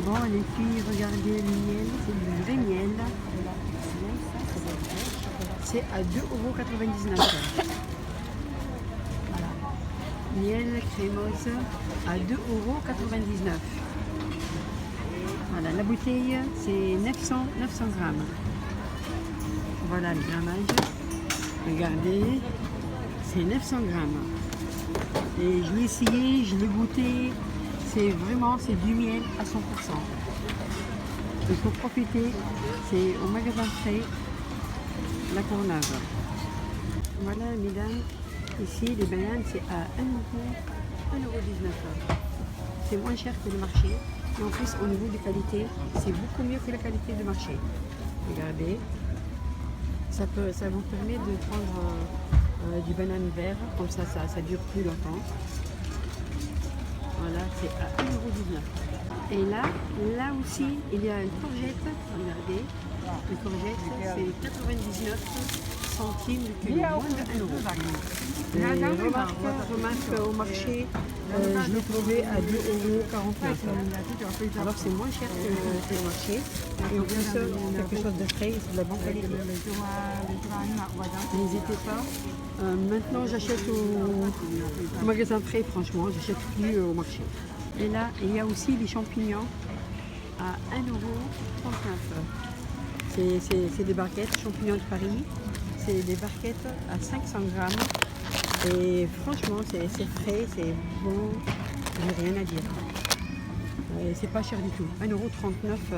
Bon, les filles, regardez le miel, c'est du vrai miel. C'est à 2,99 €. Voilà. Miel crémose à 2,99 €. Voilà, la bouteille, c'est 900 grammes. Voilà le grammage. Regardez, c'est 900 grammes. Et je l'ai essayé, je l'ai goûté. C'est vraiment, c'est du miel à 100%. Il faut profiter. C'est au magasin Frais, la Courneuve. Voilà, mesdames. Ici, les bananes, c'est à 1,19 €. C'est moins cher que le marché. Et en plus, au niveau de qualité, c'est beaucoup mieux que la qualité du marché. Regardez. Ça vous permet de prendre du banane vert. Comme ça dure plus longtemps. Voilà, c'est à 1,19 €. Et là aussi, il y a une courgette. Regardez. Une courgette, c'est 99 centimes le kilo, moins de 1 €. Remarque au marché, je l'ai trouvé à 2,49 €. Alors c'est moins cher que le marché. Et en plus, quelque chose de frais, c'est de la bonne qualité. N'hésitez pas. Maintenant, j'achète au magasin Frais, franchement, j'achète plus au marché. Et là, il y a aussi les champignons à 1,39 €. C'est des barquettes, champignons de Paris. C'est des barquettes à 500 grammes. Et franchement, c'est frais, c'est bon, j'ai rien à dire. Et c'est pas cher du tout. 1,39 €,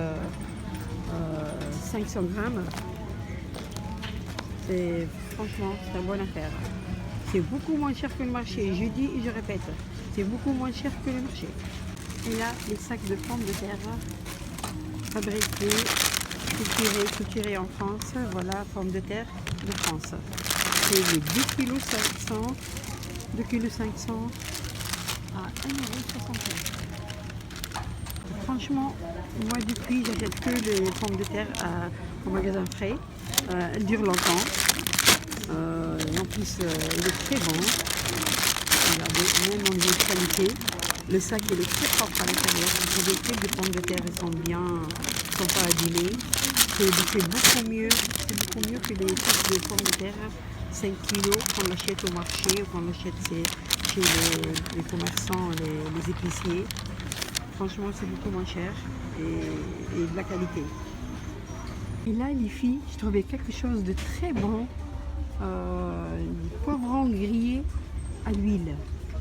500 grammes. Franchement, c'est une bonne affaire. C'est beaucoup moins cher que le marché. Je dis et je répète, c'est beaucoup moins cher que le marché. Et là, les sacs de pommes de terre fabriqués, cultivés en France. Voilà, pommes de terre de France. C'est les 2,5 kg à 1,61 €. Franchement, moi depuis, j'achète que les pommes de terre au magasin Frais. Elles durent longtemps. Et en plus, il est très bon. Regardez, même au niveau de qualité. Le sac il est très propre à l'intérieur. Vous trouvez que les pommes de terre sont bien, sont pas abîmées. C'est beaucoup mieux que les sacs de pommes de terre 5 kg qu'on achète au marché ou qu'on achète chez les commerçants, les épiciers. Franchement, c'est beaucoup moins cher et de la qualité. Et là, les filles, je trouvais quelque chose de très bon. Du poivron grillé à l'huile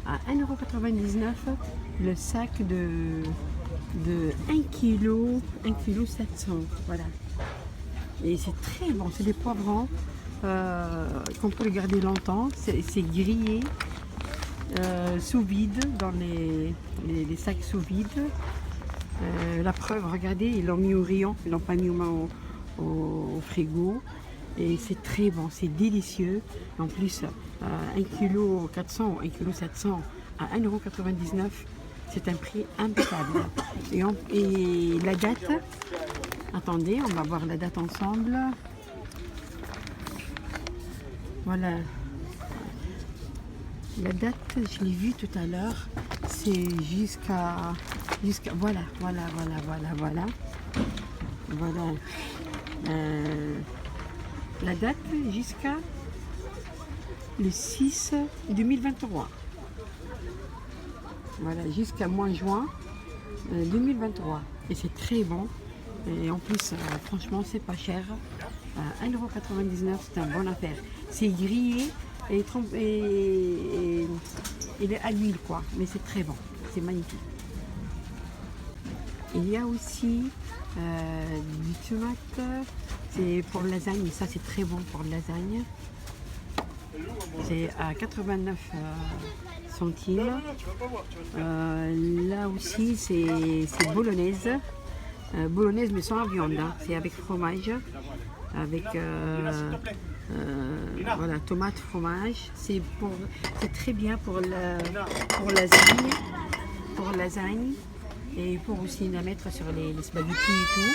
à 1,99 € le sac de 1 kg, 700 kg. Voilà. Et c'est très bon, c'est des poivrons qu'on peut les garder longtemps. C'est grillé sous vide, dans les sacs sous vide. La preuve, regardez, ils l'ont mis au rayon, ils l'ont pas mis au frigo. Et c'est très bon, c'est délicieux. En plus, 1 kg 400, 1 kg 700 à 1,99 €, c'est un prix impeccable. Et la date, attendez, on va voir la date ensemble. Voilà. La date, je l'ai vue tout à l'heure, c'est jusqu'à voilà. La date jusqu'à le 6 2023. Voilà, jusqu'à mois juin 2023. Et c'est très bon. Et en plus, franchement, c'est pas cher. 1,99 €, c'est une bonne affaire. C'est grillé et il est à l'huile, quoi. Mais c'est très bon. C'est magnifique. Il y a aussi du tomate. C'est pour lasagne, ça c'est très bon pour lasagne. C'est à 89 centimes. Là aussi c'est bolognaise. Bolognaise mais sans viande, hein. C'est avec fromage. Avec voilà, tomate, fromage. C'est très bien pour lasagne. Et pour aussi la mettre sur les spaghettis et tout.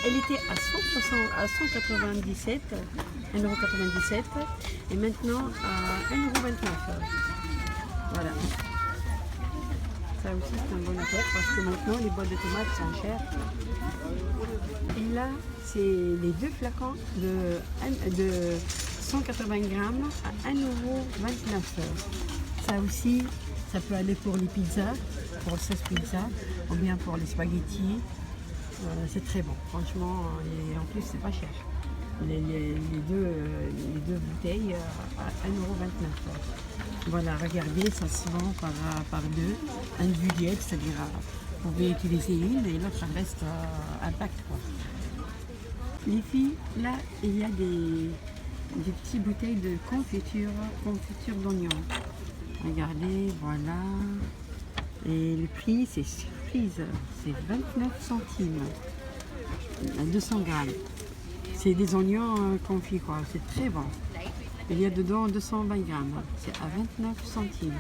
Elle était à 197, 1,97 € et maintenant à 1,29 €. Voilà. Ça aussi, c'est un bon affaire parce que maintenant, les boîtes de tomates sont chères. Et là, c'est les deux flacons de 180 grammes à 1,29 €. Ça aussi, ça peut aller pour les pizzas, pour le sauce pizza, ou bien pour les spaghettis. C'est très bon, franchement, et en plus, c'est pas cher. Les deux bouteilles à 1,29 €. Voilà, regardez, ça se vend par deux, individuel, c'est-à-dire vous pouvez utiliser une et l'autre reste intact, quoi. Les filles, là, il y a des petites bouteilles de confiture d'oignon. Regardez, voilà. Et le prix, c'est surprise, c'est 29 centimes à 200 grammes. C'est des oignons confits, quoi. C'est très bon. Il y a dedans 220 grammes. C'est à 29 centimes.